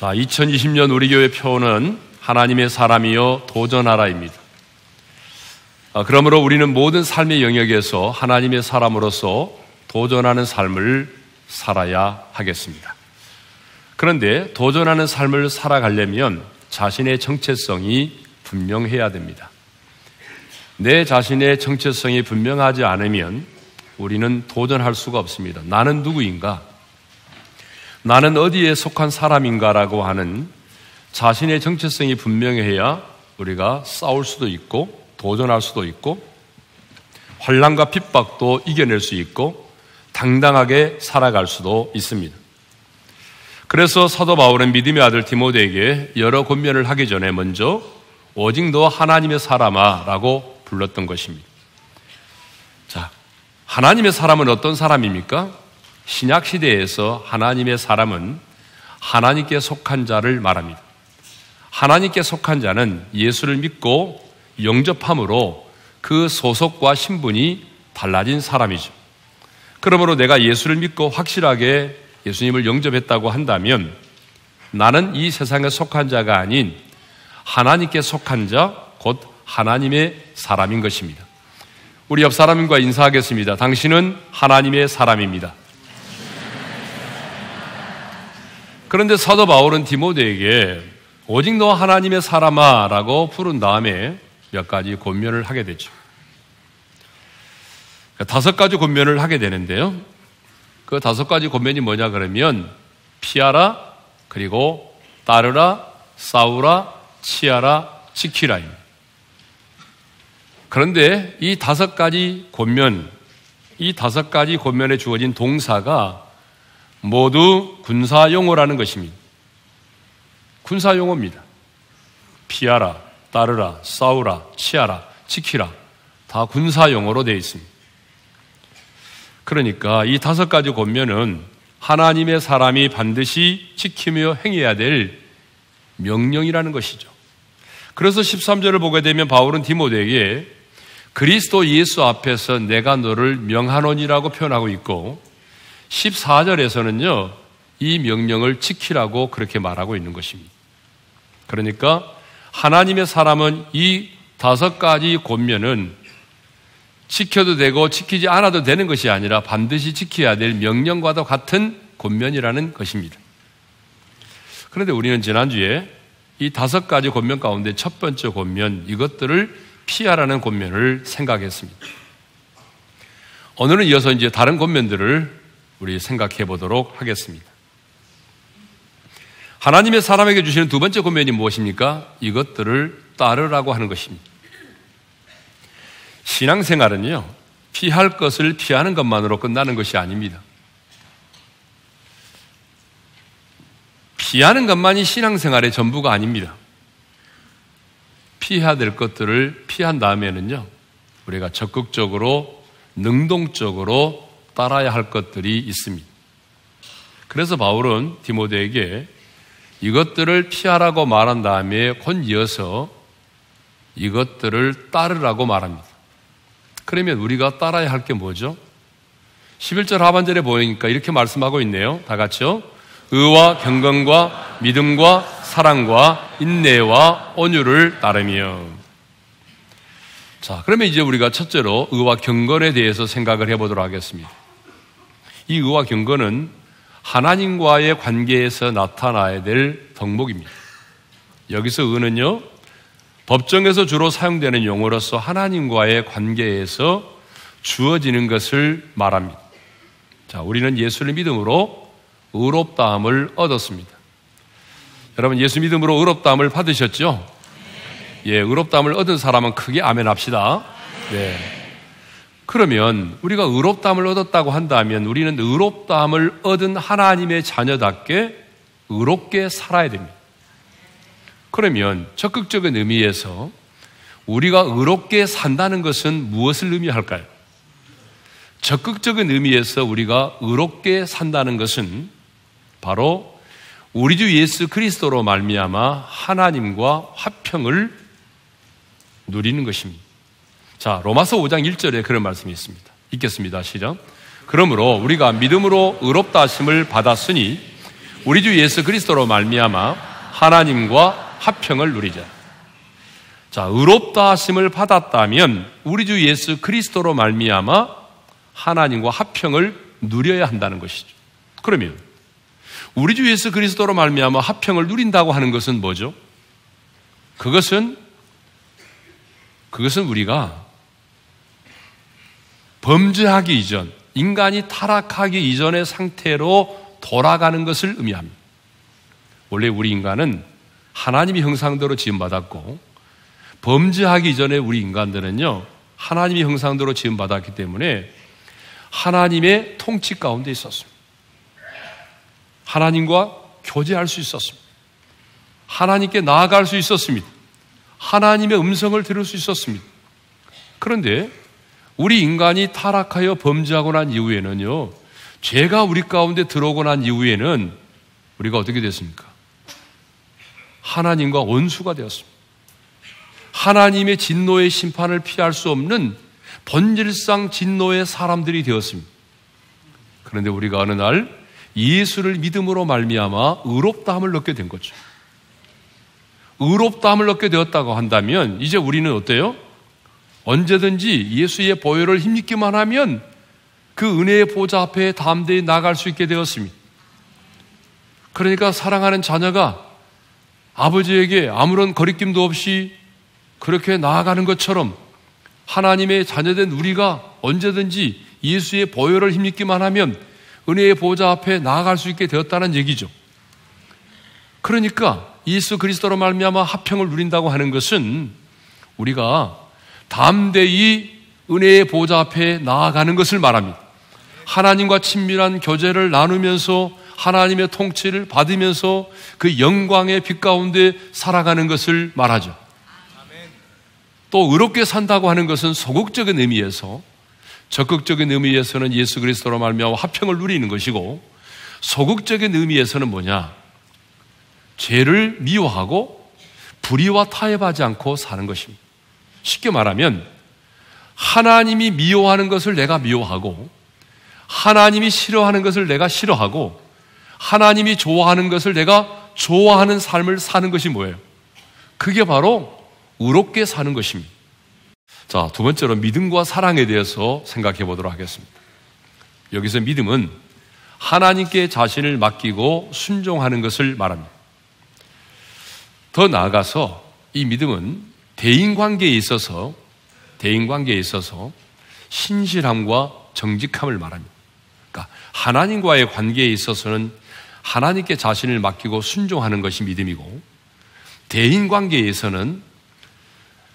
자, 2020년 우리 교회 표어는 하나님의 사람이여 도전하라입니다. 그러므로 우리는 모든 삶의 영역에서 하나님의 사람으로서 도전하는 삶을 살아야 하겠습니다. 그런데 도전하는 삶을 살아가려면 자신의 정체성이 분명해야 됩니다. 내 자신의 정체성이 분명하지 않으면 우리는 도전할 수가 없습니다. 나는 누구인가? 나는 어디에 속한 사람인가라고 하는 자신의 정체성이 분명해야 우리가 싸울 수도 있고 도전할 수도 있고 환난과 핍박도 이겨낼 수 있고 당당하게 살아갈 수도 있습니다. 그래서 사도 바울은 믿음의 아들 디모데에게 여러 권면을 하기 전에 먼저 오직 너 하나님의 사람아 라고 불렀던 것입니다. 자, 하나님의 사람은 어떤 사람입니까? 신약 시대에서 하나님의 사람은 하나님께 속한 자를 말합니다. 하나님께 속한 자는 예수를 믿고 영접함으로 그 소속과 신분이 달라진 사람이죠. 그러므로 내가 예수를 믿고 확실하게 예수님을 영접했다고 한다면 나는 이 세상에 속한 자가 아닌 하나님께 속한 자, 곧 하나님의 사람인 것입니다. 우리 옆 사람과 인사하겠습니다. 당신은 하나님의 사람입니다. 그런데 사도 바울은 디모데에게 오직 너 하나님의 사람아 라고 부른 다음에 몇 가지 권면을 하게 되죠. 5가지 권면을 하게 되는데요. 그 5가지 권면이 뭐냐 그러면 피하라, 그리고 따르라, 싸우라, 치하라, 지키라입니다. 그런데 이 5가지 권면, 이 5가지 권면에 주어진 동사가 모두 군사용어라는 것입니다. 군사용어입니다. 피하라, 따르라, 싸우라, 치하라, 지키라 다 군사용어로 되어 있습니다. 그러니까 이 5가지 권면은 하나님의 사람이 반드시 지키며 행해야 될 명령이라는 것이죠. 그래서 13절을 보게 되면 바울은 디모데에게 그리스도 예수 앞에서 내가 너를 명하노니라고 표현하고 있고 14절에서는요, 이 명령을 지키라고 그렇게 말하고 있는 것입니다. 그러니까 하나님의 사람은 이 5가지 권면은 지켜도 되고 지키지 않아도 되는 것이 아니라 반드시 지켜야 될 명령과도 같은 권면이라는 것입니다. 그런데 우리는 지난주에 이 5가지 권면 가운데 첫 번째 권면, 이것들을 피하라는 권면을 생각했습니다. 오늘은 이어서 이제 다른 권면들을 우리 생각해 보도록 하겠습니다. 하나님의 사람에게 주시는 두 번째 권면이 무엇입니까? 이것들을 따르라고 하는 것입니다. 신앙생활은요, 피할 것을 피하는 것만으로 끝나는 것이 아닙니다. 피하는 것만이 신앙생활의 전부가 아닙니다. 피해야 될 것들을 피한 다음에는요, 우리가 적극적으로, 능동적으로 따라야 할 것들이 있습니다. 그래서 바울은 디모데에게 이것들을 피하라고 말한 다음에 곧 이어서 이것들을 따르라고 말합니다. 그러면 우리가 따라야 할 게 뭐죠? 11절 하반절에 보니까 이렇게 말씀하고 있네요. 다 같이요. 의와 경건과 믿음과 사랑과 인내와 온유를 따르며. 자, 그러면 이제 우리가 첫째로 의와 경건에 대해서 생각을 해보도록 하겠습니다. 이 의와 경건은 하나님과의 관계에서 나타나야 될 덕목입니다. 여기서 의는요, 법정에서 주로 사용되는 용어로서 하나님과의 관계에서 주어지는 것을 말합니다. 자, 우리는 예수를 믿음으로 의롭다함을 얻었습니다. 여러분, 예수 믿음으로 의롭다함을 받으셨죠? 예, 의롭다함을 얻은 사람은 크게 아멘 합시다. 네. 그러면 우리가 의롭다함을 얻었다고 한다면 우리는 의롭다함을 얻은 하나님의 자녀답게 의롭게 살아야 됩니다. 그러면 적극적인 의미에서 우리가 의롭게 산다는 것은 무엇을 의미할까요? 적극적인 의미에서 우리가 의롭게 산다는 것은 바로 우리 주 예수 그리스도로 말미암아 하나님과 화평을 누리는 것입니다. 자, 로마서 5장 1절에 그런 말씀이 있습니다. 읽겠습니다. 시작. 그러므로 우리가 믿음으로 의롭다 하심을 받았으니 우리 주 예수 그리스도로 말미암아 하나님과 화평을 누리자. 자, 의롭다 하심을 받았다면 우리 주 예수 그리스도로 말미암아 하나님과 화평을 누려야 한다는 것이죠. 그러면 우리 주 예수 그리스도로 말미암아 화평을 누린다고 하는 것은 뭐죠? 그것은 우리가 범죄하기 이전, 인간이 타락하기 이전의 상태로 돌아가는 것을 의미합니다. 원래 우리 인간은 하나님의 형상대로 지음받았고, 범죄하기 이전에 우리 인간들은요, 하나님의 형상대로 지음받았기 때문에 하나님의 통치 가운데 있었습니다. 하나님과 교제할 수 있었습니다. 하나님께 나아갈 수 있었습니다. 하나님의 음성을 들을 수 있었습니다. 그런데 우리 인간이 타락하여 범죄하고 난 이후에는요, 죄가 우리 가운데 들어오고 난 이후에는 우리가 어떻게 됐습니까? 하나님과 원수가 되었습니다. 하나님의 진노의 심판을 피할 수 없는 본질상 진노의 사람들이 되었습니다. 그런데 우리가 어느 날 예수를 믿음으로 말미암아 의롭다함을 얻게 된 거죠. 의롭다함을 얻게 되었다고 한다면 이제 우리는 어때요? 언제든지 예수의 보혈을 힘입기만 하면 그 은혜의 보좌 앞에 담대히 나갈 수 있게 되었습니다. 그러니까 사랑하는 자녀가 아버지에게 아무런 거리낌도 없이 그렇게 나아가는 것처럼 하나님의 자녀된 우리가 언제든지 예수의 보혈을 힘입기만 하면 은혜의 보좌 앞에 나아갈 수 있게 되었다는 얘기죠. 그러니까 예수 그리스도로 말미암아 화평을 누린다고 하는 것은 우리가 담대히 은혜의 보좌 앞에 나아가는 것을 말합니다. 하나님과 친밀한 교제를 나누면서 하나님의 통치를 받으면서 그 영광의 빛 가운데 살아가는 것을 말하죠. 또 의롭게 산다고 하는 것은 소극적인 의미에서, 적극적인 의미에서는 예수 그리스도로 말미암아 화평을 누리는 것이고, 소극적인 의미에서는 뭐냐? 죄를 미워하고 불의와 타협하지 않고 사는 것입니다. 쉽게 말하면 하나님이 미워하는 것을 내가 미워하고, 하나님이 싫어하는 것을 내가 싫어하고, 하나님이 좋아하는 것을 내가 좋아하는 삶을 사는 것이 뭐예요? 그게 바로 의롭게 사는 것입니다. 자, 두 번째로 믿음과 사랑에 대해서 생각해 보도록 하겠습니다. 여기서 믿음은 하나님께 자신을 맡기고 순종하는 것을 말합니다. 더 나아가서 이 믿음은 대인관계에 있어서 신실함과 정직함을 말합니다. 그러니까 하나님과의 관계에 있어서는 하나님께 자신을 맡기고 순종하는 것이 믿음이고, 대인관계에서는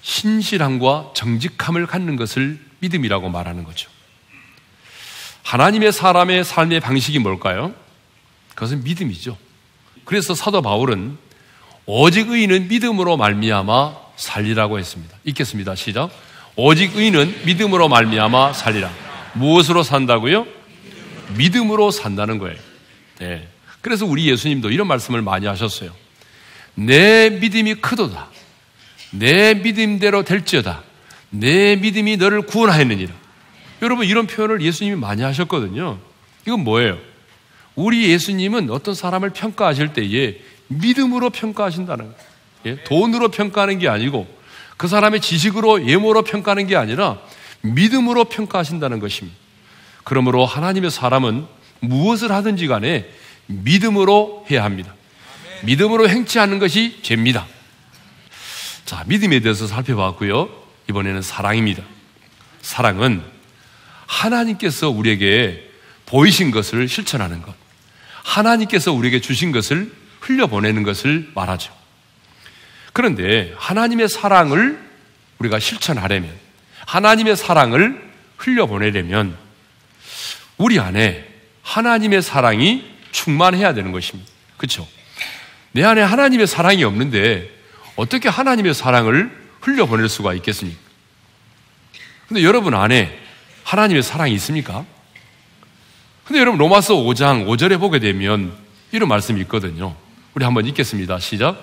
신실함과 정직함을 갖는 것을 믿음이라고 말하는 거죠. 하나님의 사람의 삶의 방식이 뭘까요? 그것은 믿음이죠. 그래서 사도 바울은 오직 의인은 믿음으로 말미암아 살리라고 했습니다. 읽겠습니다. 시작. 오직 의인은 믿음으로 말미암아 살리라. 무엇으로 산다고요? 믿음으로 산다는 거예요. 네. 그래서 우리 예수님도 이런 말씀을 많이 하셨어요. 내 믿음이 크도다. 내 믿음대로 될지어다. 내 믿음이 너를 구원하였느니라. 여러분, 이런 표현을 예수님이 많이 하셨거든요. 이건 뭐예요? 우리 예수님은 어떤 사람을 평가하실 때에 믿음으로 평가하신다는 거예요. 예? 돈으로 평가하는 게 아니고, 그 사람의 지식으로, 외모로 평가하는 게 아니라 믿음으로 평가하신다는 것입니다. 그러므로 하나님의 사람은 무엇을 하든지 간에 믿음으로 해야 합니다. 믿음으로 행치 않는 것이 죄입니다. 자, 믿음에 대해서 살펴봤고요. 이번에는 사랑입니다. 사랑은 하나님께서 우리에게 보이신 것을 실천하는 것, 하나님께서 우리에게 주신 것을 흘려보내는 것을 말하죠. 그런데 하나님의 사랑을 우리가 실천하려면, 하나님의 사랑을 흘려보내려면 우리 안에 하나님의 사랑이 충만해야 되는 것입니다. 그렇죠? 내 안에 하나님의 사랑이 없는데 어떻게 하나님의 사랑을 흘려보낼 수가 있겠습니까? 근데 여러분 안에 하나님의 사랑이 있습니까? 근데 여러분 로마서 5장 5절에 보게 되면 이런 말씀이 있거든요. 우리 한번 읽겠습니다. 시작.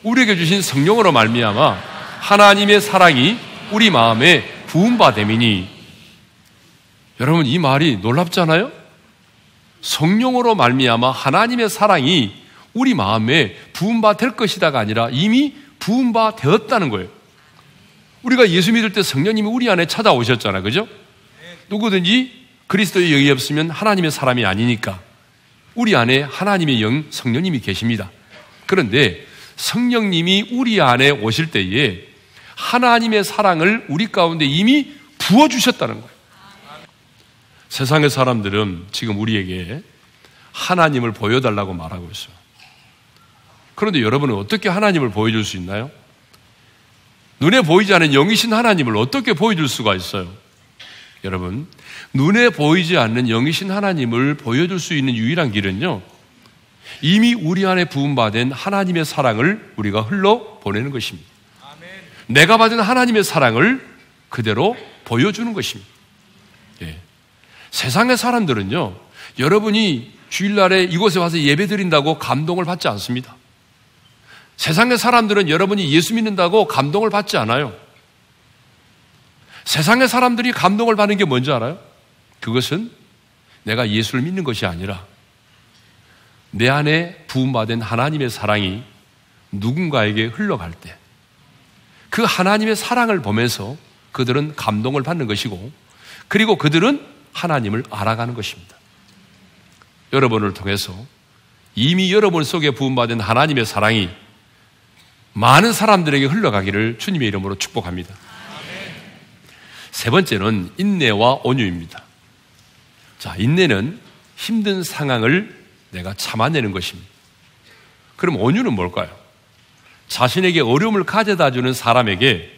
우리에게 주신 성령으로 말미암아 하나님의 사랑이 우리 마음에 부음받음이니. 여러분, 이 말이 놀랍잖아요? 성령으로 말미암아 하나님의 사랑이 우리 마음에 부은 바 될 것이다가 아니라 이미 부은 바 되었다는 거예요. 우리가 예수 믿을 때 성령님이 우리 안에 찾아오셨잖아요. 그죠? 누구든지 그리스도의 영이 없으면 하나님의 사람이 아니니까 우리 안에 하나님의 영, 성령님이 계십니다. 그런데 성령님이 우리 안에 오실 때에 하나님의 사랑을 우리 가운데 이미 부어주셨다는 거예요. 세상의 사람들은 지금 우리에게 하나님을 보여달라고 말하고 있어요. 그런데 여러분은 어떻게 하나님을 보여줄 수 있나요? 눈에 보이지 않는 영이신 하나님을 어떻게 보여줄 수가 있어요? 여러분, 눈에 보이지 않는 영이신 하나님을 보여줄 수 있는 유일한 길은요, 이미 우리 안에 부음받은 하나님의 사랑을 우리가 흘러보내는 것입니다. 내가 받은 하나님의 사랑을 그대로 보여주는 것입니다. 예. 세상의 사람들은요, 여러분이 주일날에 이곳에 와서 예배 드린다고 감동을 받지 않습니다. 세상의 사람들은 여러분이 예수 믿는다고 감동을 받지 않아요. 세상의 사람들이 감동을 받는 게 뭔지 알아요? 그것은 내가 예수를 믿는 것이 아니라 내 안에 부음받은 하나님의 사랑이 누군가에게 흘러갈 때 그 하나님의 사랑을 보면서 그들은 감동을 받는 것이고, 그리고 그들은 하나님을 알아가는 것입니다. 여러분을 통해서 이미 여러분 속에 부음받은 하나님의 사랑이 많은 사람들에게 흘러가기를 주님의 이름으로 축복합니다. 세 번째는 인내와 온유입니다. 자, 인내는 힘든 상황을 내가 참아내는 것입니다. 그럼 온유는 뭘까요? 자신에게 어려움을 가져다 주는 사람에게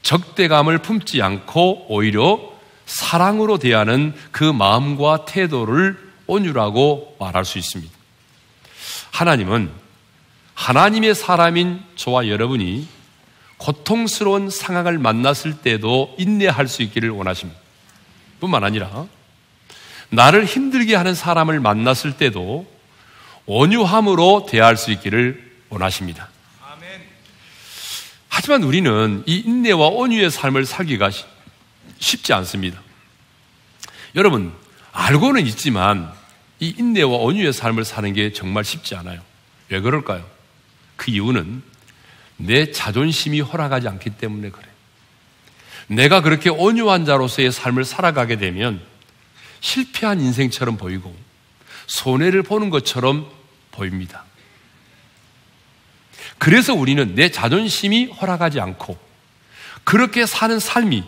적대감을 품지 않고 오히려 사랑으로 대하는 그 마음과 태도를 온유라고 말할 수 있습니다. 하나님은 하나님의 사람인 저와 여러분이 고통스러운 상황을 만났을 때도 인내할 수 있기를 원하십니다. 뿐만 아니라 나를 힘들게 하는 사람을 만났을 때도 온유함으로 대할 수 있기를 원하십니다. 하지만 우리는 이 인내와 온유의 삶을 살기가 쉽지 않습니다. 여러분, 알고는 있지만 이 인내와 온유의 삶을 사는 게 정말 쉽지 않아요. 왜 그럴까요? 그 이유는 내 자존심이 허락하지 않기 때문에 그래요. 내가 그렇게 온유한 자로서의 삶을 살아가게 되면 실패한 인생처럼 보이고 손해를 보는 것처럼 보입니다. 그래서 우리는 내 자존심이 허락하지 않고 그렇게 사는 삶이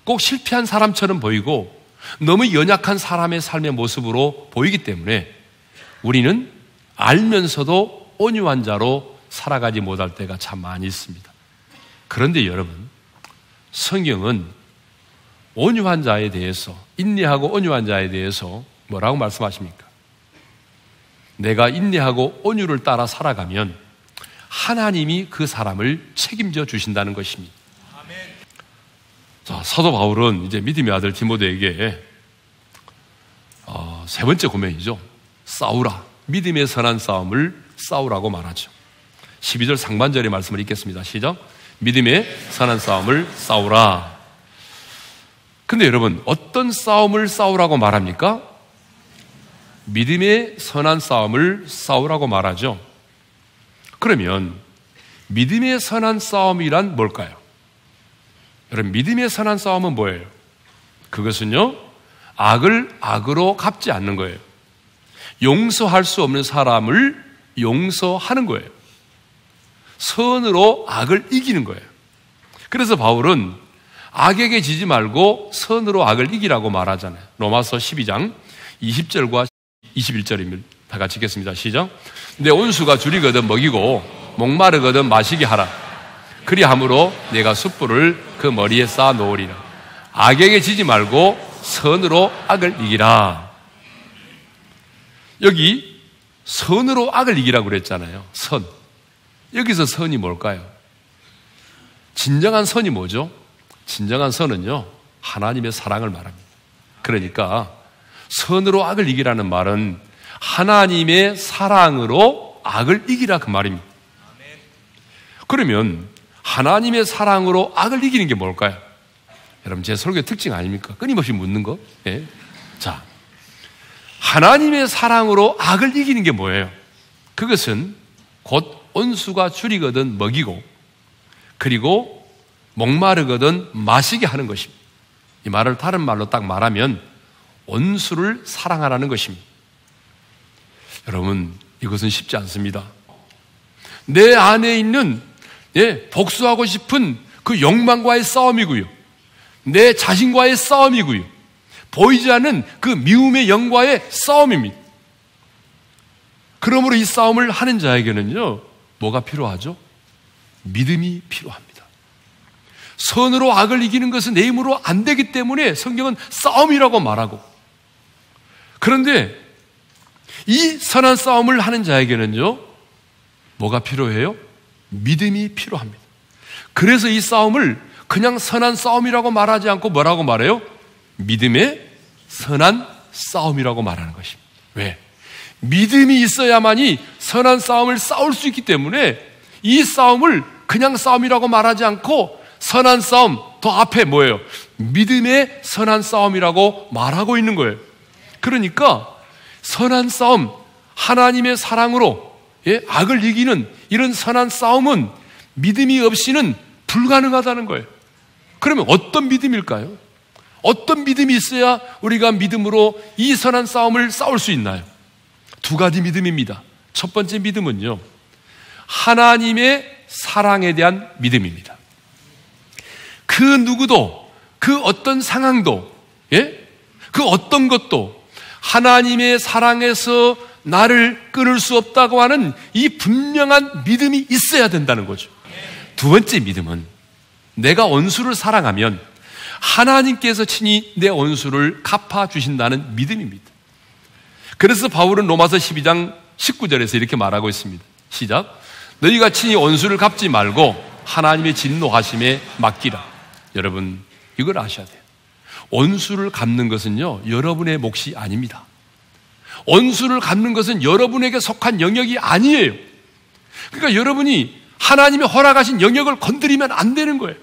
꼭 실패한 사람처럼 보이고 너무 연약한 사람의 삶의 모습으로 보이기 때문에 우리는 알면서도 온유한 자로 살아가지 못할 때가 참 많이 있습니다. 그런데 여러분, 성경은 온유한 자에 대해서, 인내하고 온유한 자에 대해서 뭐라고 말씀하십니까? 내가 인내하고 온유를 따라 살아가면 하나님이 그 사람을 책임져 주신다는 것입니다. 자, 사도 바울은 이제 믿음의 아들 디모데에게 세 번째 고명이죠. 싸우라. 믿음의 선한 싸움을 싸우라고 말하죠. 12절 상반절의 말씀을 읽겠습니다. 시작. 믿음의 선한 싸움을 싸우라. 근데 여러분, 어떤 싸움을 싸우라고 말합니까? 믿음의 선한 싸움을 싸우라고 말하죠. 그러면 믿음의 선한 싸움이란 뭘까요? 여러분, 믿음의 선한 싸움은 뭐예요? 그것은요, 악을 악으로 갚지 않는 거예요. 용서할 수 없는 사람을 용서하는 거예요. 선으로 악을 이기는 거예요. 그래서 바울은 악에게 지지 말고 선으로 악을 이기라고 말하잖아요. 로마서 12장 20절과 21절입니다. 다 같이 읽겠습니다. 시작. 내 온수가 줄이거든 먹이고 목마르거든 마시게 하라. 그리함으로 내가 숯불을 그 머리에 쌓아 놓으리라. 악에게 지지 말고 선으로 악을 이기라. 여기 선으로 악을 이기라고 그랬잖아요. 선. 여기서 선이 뭘까요? 진정한 선이 뭐죠? 진정한 선은요, 하나님의 사랑을 말합니다. 그러니까 선으로 악을 이기라는 말은 하나님의 사랑으로 악을 이기라 그 말입니다. 그러면 하나님의 사랑으로 악을 이기는 게 뭘까요? 여러분, 제 설교의 특징 아닙니까? 끊임없이 묻는 거. 예. 자, 하나님의 사랑으로 악을 이기는 게 뭐예요? 그것은 곧 온수가 줄이거든 먹이고, 그리고 목마르거든 마시게 하는 것입니다. 이 말을 다른 말로 딱 말하면 온수를 사랑하라는 것입니다. 여러분, 이것은 쉽지 않습니다. 내 안에 있는 복수하고 싶은 그 욕망과의 싸움이고요, 내 자신과의 싸움이고요, 보이지 않는 그 미움의 영과의 싸움입니다. 그러므로 이 싸움을 하는 자에게는요, 뭐가 필요하죠? 믿음이 필요합니다. 선으로 악을 이기는 것은 내 힘으로 안 되기 때문에 성경은 싸움이라고 말하고, 그런데 이 선한 싸움을 하는 자에게는요, 뭐가 필요해요? 믿음이 필요합니다. 그래서 이 싸움을 그냥 선한 싸움이라고 말하지 않고 뭐라고 말해요? 믿음의 선한 싸움이라고 말하는 것입니다. 왜? 믿음이 있어야만이 선한 싸움을 싸울 수 있기 때문에 이 싸움을 그냥 싸움이라고 말하지 않고 선한 싸움, 더 앞에 뭐예요? 믿음의 선한 싸움이라고 말하고 있는 거예요. 그러니까 선한 싸움, 하나님의 사랑으로 악을 이기는 이런 선한 싸움은 믿음이 없이는 불가능하다는 거예요. 그러면 어떤 믿음일까요? 어떤 믿음이 있어야 우리가 믿음으로 이 선한 싸움을 싸울 수 있나요? 두 가지 믿음입니다. 첫 번째 믿음은요, 하나님의 사랑에 대한 믿음입니다. 그 누구도, 그 어떤 상황도, 그 어떤 것도 하나님의 사랑에서 나를 끊을 수 없다고 하는 이 분명한 믿음이 있어야 된다는 거죠. 두 번째 믿음은 내가 원수를 사랑하면 하나님께서 친히 내 원수를 갚아주신다는 믿음입니다. 그래서 바울은 로마서 12장 19절에서 이렇게 말하고 있습니다. 시작. 너희가 친히 원수를 갚지 말고 하나님의 진노하심에 맡기라. 여러분, 이걸 아셔야 돼요. 원수를 갚는 것은요, 여러분의 몫이 아닙니다. 원수를 갚는 것은 여러분에게 속한 영역이 아니에요. 그러니까 여러분이 하나님의 허락하신 영역을 건드리면 안 되는 거예요.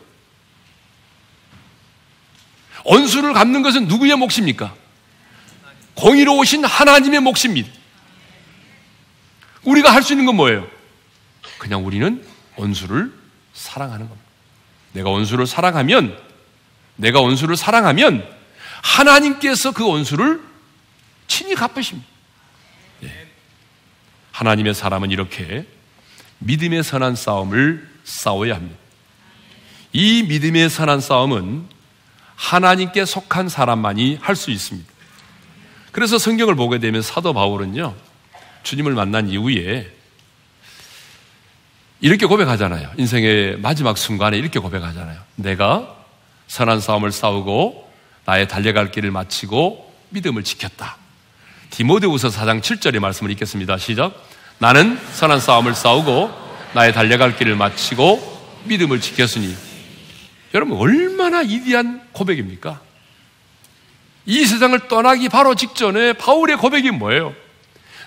원수를 갚는 것은 누구의 몫입니까? 공의로우신 하나님의 몫입니다. 우리가 할 수 있는 건 뭐예요? 그냥 우리는 원수를 사랑하는 겁니다. 내가 원수를 사랑하면 하나님께서 그 원수를 친히 갚으십니다. 하나님의 사람은 이렇게 믿음의 선한 싸움을 싸워야 합니다. 이 믿음의 선한 싸움은 하나님께 속한 사람만이 할 수 있습니다. 그래서 성경을 보게 되면 사도 바울은요, 주님을 만난 이후에 이렇게 고백하잖아요. 인생의 마지막 순간에 이렇게 고백하잖아요. 내가 선한 싸움을 싸우고 나의 달려갈 길을 마치고 믿음을 지켰다. 디모데후서 4장 7절의 말씀을 읽겠습니다. 시작. 나는 선한 싸움을 싸우고 나의 달려갈 길을 마치고 믿음을 지켰으니. 여러분, 얼마나 위대한 고백입니까? 이 세상을 떠나기 바로 직전에 바울의 고백이 뭐예요?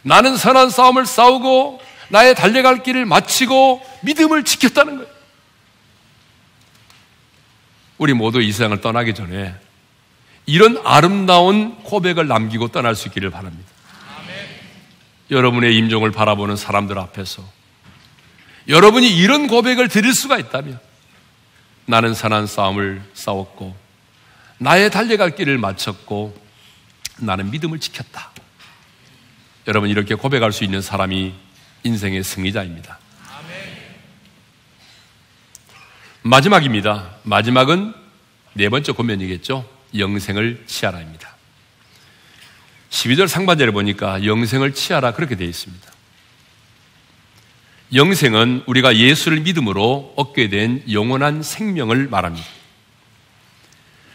나는 선한 싸움을 싸우고 나의 달려갈 길을 마치고 믿음을 지켰다는 거예요. 우리 모두 이 세상을 떠나기 전에 이런 아름다운 고백을 남기고 떠날 수 있기를 바랍니다. 아멘. 여러분의 임종을 바라보는 사람들 앞에서 여러분이 이런 고백을 드릴 수가 있다면, 나는 선한 싸움을 싸웠고 나의 달려갈 길을 마쳤고 나는 믿음을 지켰다. 여러분, 이렇게 고백할 수 있는 사람이 인생의 승리자입니다. 마지막입니다. 마지막은 네 번째 권면이겠죠. 영생을 취하라입니다. 12절 상반절에 보니까 영생을 취하라 그렇게 되어 있습니다. 영생은 우리가 예수를 믿음으로 얻게 된 영원한 생명을 말합니다.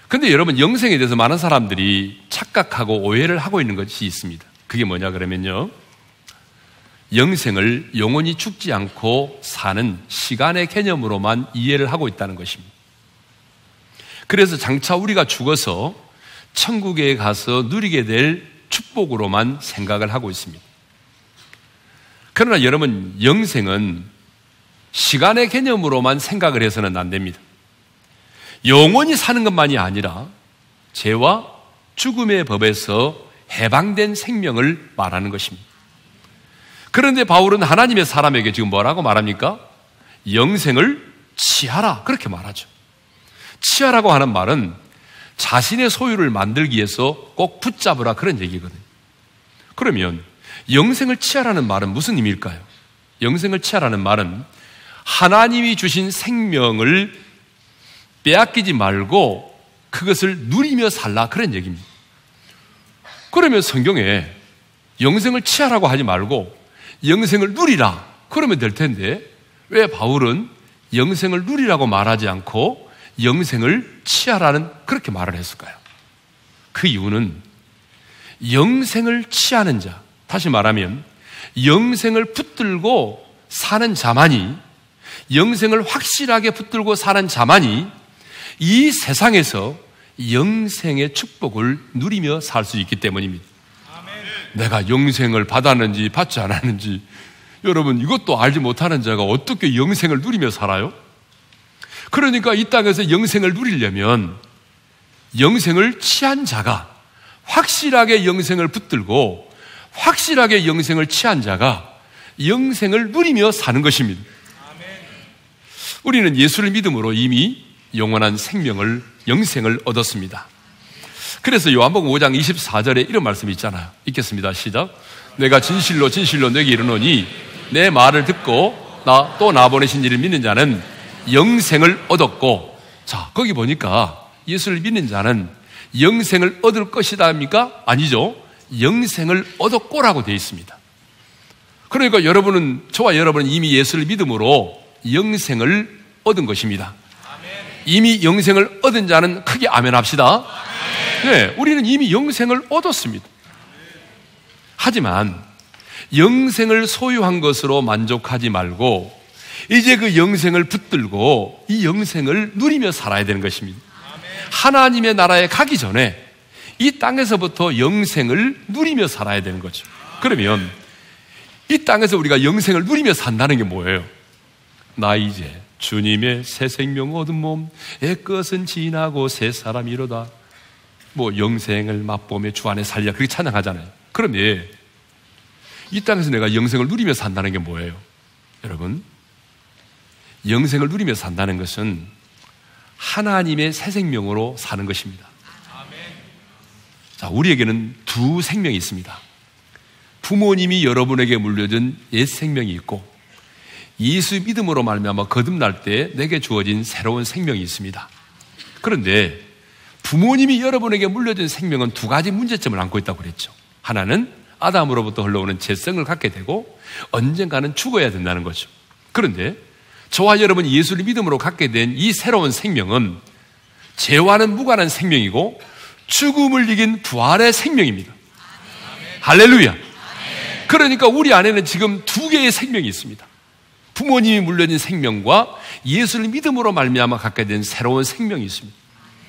그런데 여러분, 영생에 대해서 많은 사람들이 착각하고 오해를 하고 있는 것이 있습니다. 그게 뭐냐 그러면요, 영생을 영원히 죽지 않고 사는 시간의 개념으로만 이해를 하고 있다는 것입니다. 그래서 장차 우리가 죽어서 천국에 가서 누리게 될 축복으로만 생각을 하고 있습니다. 그러나 여러분, 영생은 시간의 개념으로만 생각을 해서는 안 됩니다. 영원히 사는 것만이 아니라 죄와 죽음의 법에서 해방된 생명을 말하는 것입니다. 그런데 바울은 하나님의 사람에게 지금 뭐라고 말합니까? 영생을 취하라, 그렇게 말하죠. 취하라고 하는 말은 자신의 소유를 만들기 위해서 꼭 붙잡으라, 그런 얘기거든요. 그러면 영생을 취하라는 말은 무슨 의미일까요? 영생을 취하라는 말은 하나님이 주신 생명을 빼앗기지 말고 그것을 누리며 살라, 그런 얘기입니다. 그러면 성경에 영생을 취하라고 하지 말고 영생을 누리라, 그러면 될 텐데 왜 바울은 영생을 누리라고 말하지 않고 영생을 취하라는 그렇게 말을 했을까요? 그 이유는 영생을 취하는 자, 다시 말하면 영생을 붙들고 사는 자만이, 영생을 확실하게 붙들고 사는 자만이 이 세상에서 영생의 축복을 누리며 살 수 있기 때문입니다. 내가 영생을 받았는지 받지 않았는지 여러분, 이것도 알지 못하는 자가 어떻게 영생을 누리며 살아요? 그러니까 이 땅에서 영생을 누리려면 영생을 취한 자가, 확실하게 영생을 붙들고 확실하게 영생을 취한 자가 영생을 누리며 사는 것입니다. 우리는 예수를 믿음으로 이미 영원한 생명을, 영생을 얻었습니다. 그래서 요한복음 5장 24절에 이런 말씀이 있잖아요. 읽겠습니다. 시작. 내가 진실로 진실로 너에게 이르노니 내 말을 듣고 또 나 보내신 이를 믿는 자는 영생을 얻었고, 자, 거기 보니까 예수를 믿는 자는 영생을 얻을 것이다입니까? 아니죠. 영생을 얻었고라고 되어 있습니다. 그러니까 저와 여러분은 이미 예수를 믿음으로 영생을 얻은 것입니다. 이미 영생을 얻은 자는 크게 아멘 합시다. 네, 우리는 이미 영생을 얻었습니다. 하지만 영생을 소유한 것으로 만족하지 말고 이제 그 영생을 붙들고 이 영생을 누리며 살아야 되는 것입니다. 하나님의 나라에 가기 전에 이 땅에서부터 영생을 누리며 살아야 되는 거죠. 그러면 이 땅에서 우리가 영생을 누리며 산다는 게 뭐예요? 나 이제 주님의 새 생명 얻은 몸, 옛것은 지나고 새 사람이로다. 뭐 영생을 맛보며 주 안에 살리라, 그렇게 찬양하잖아요. 그러면 이 땅에서 내가 영생을 누리며 산다는 게 뭐예요? 여러분, 영생을 누리며 산다는 것은 하나님의 새 생명으로 사는 것입니다. 자, 우리에게는 두 생명이 있습니다. 부모님이 여러분에게 물려준 옛 생명이 있고 예수 믿음으로 말미암아 거듭날 때 내게 주어진 새로운 생명이 있습니다. 그런데 부모님이 여러분에게 물려준 생명은 두 가지 문제점을 안고 있다고 그랬죠. 하나는 아담으로부터 흘러오는 죄성을 갖게 되고 언젠가는 죽어야 된다는 거죠. 그런데 저와 여러분이 예수를 믿음으로 갖게 된 이 새로운 생명은 죄와는 무관한 생명이고 죽음을 이긴 부활의 생명입니다. 할렐루야. 그러니까 우리 안에는 지금 두 개의 생명이 있습니다. 부모님이 물려진 생명과 예수를 믿음으로 말미암아 갖게 된 새로운 생명이 있습니다.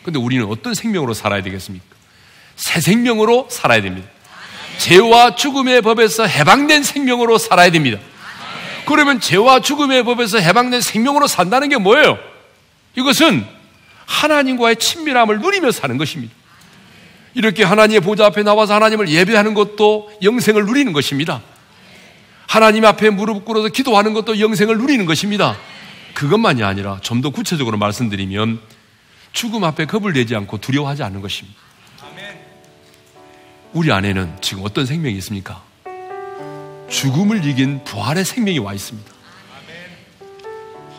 그런데 우리는 어떤 생명으로 살아야 되겠습니까? 새 생명으로 살아야 됩니다. 죄와 죽음의 법에서 해방된 생명으로 살아야 됩니다. 그러면 죄와 죽음의 법에서 해방된 생명으로 산다는 게 뭐예요? 이것은 하나님과의 친밀함을 누리며 사는 것입니다. 이렇게 하나님의 보좌 앞에 나와서 하나님을 예배하는 것도 영생을 누리는 것입니다. 하나님 앞에 무릎 꿇어서 기도하는 것도 영생을 누리는 것입니다. 그것만이 아니라 좀 더 구체적으로 말씀드리면 죽음 앞에 겁을 내지 않고 두려워하지 않는 것입니다. 우리 안에는 지금 어떤 생명이 있습니까? 죽음을 이긴 부활의 생명이 와 있습니다.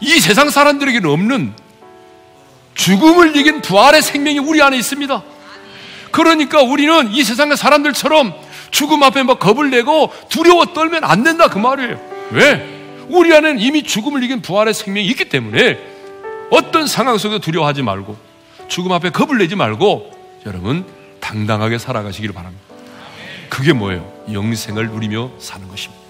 이 세상 사람들에게는 없는 죽음을 이긴 부활의 생명이 우리 안에 있습니다. 그러니까 우리는 이 세상의 사람들처럼 죽음 앞에 막 겁을 내고 두려워 떨면 안 된다, 그 말이에요. 왜? 우리 안에는 이미 죽음을 이긴 부활의 생명이 있기 때문에 어떤 상황 속에도 두려워하지 말고 죽음 앞에 겁을 내지 말고 여러분 당당하게 살아가시기를 바랍니다. 그게 뭐예요? 영생을 누리며 사는 것입니다.